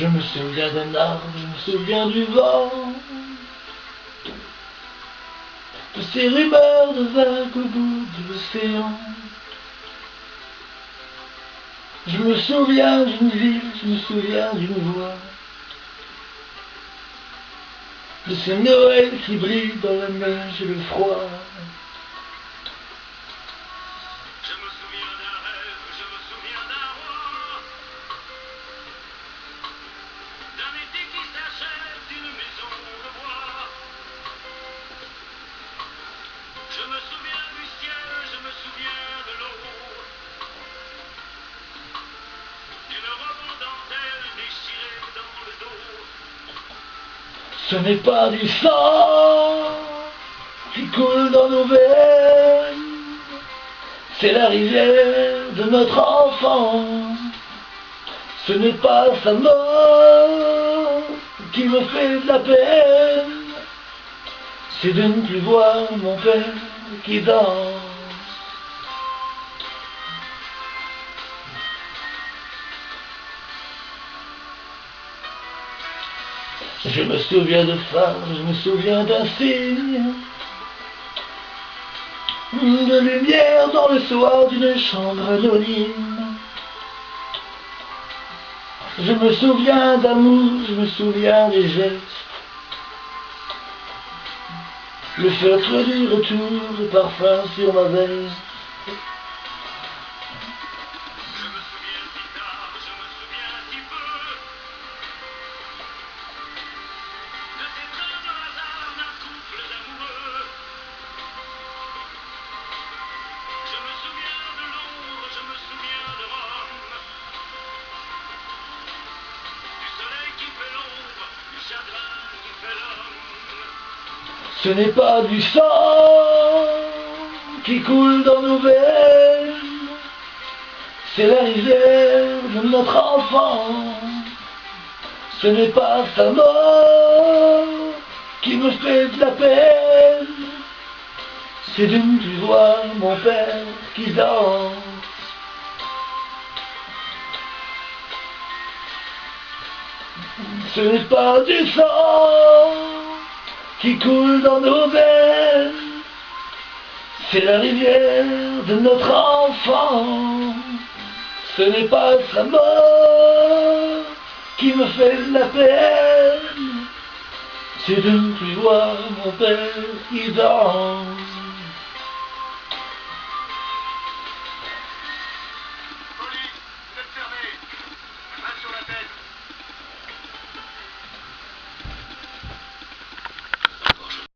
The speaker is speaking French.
Je me souviens d'un arbre, je me souviens du vent, de ces rumeurs de vagues au bout de l'océan. Je me souviens d'une ville, je me souviens d'une voix, de ce Noël qui brille dans la neige et le froid. Je me souviens d'un rêve, je me souviens d'un roi, d'un été qui s'achève, d'une maison de bois. Je me souviens du ciel, je me souviens de l'eau, d'une robe en dentelle déchirée dans le dos. Ce n'est pas du sang qui coule dans nos veines, c'est la rivière de notre enfant. Ce n'est pas sa mort qui me fait de la peine, c'est de ne plus voir mon père qui danse. Je me souviens de phare, je me souviens d'un signe, de lumière dans le soir d'une chambre anonyme. Je me souviens d'amour, je me souviens des gestes, le feutre du retour, le parfum sur ma veste. Je me souviens si tard, je me souviens si peu, de ces trains de hasard d'un couple d'amoureux. Je me souviens de Londres, je me souviens de Rome, du soleil qui fait l'ombre, du chagrin qui fait l'homme. Ce n'est pas du sang qui coule dans nos veines, c'est la rivière de notre enfant. Ce n'est pas sa mort qui me fait de la peine, c'est de ne plus voir mon père qui danse. Ce n'est pas du sang qui coule dans nos veines, c'est la rivière de notre enfant. Ce n'est pas sa mort qui me fait de la peine, c'est de ne plus voir mon père qui danse.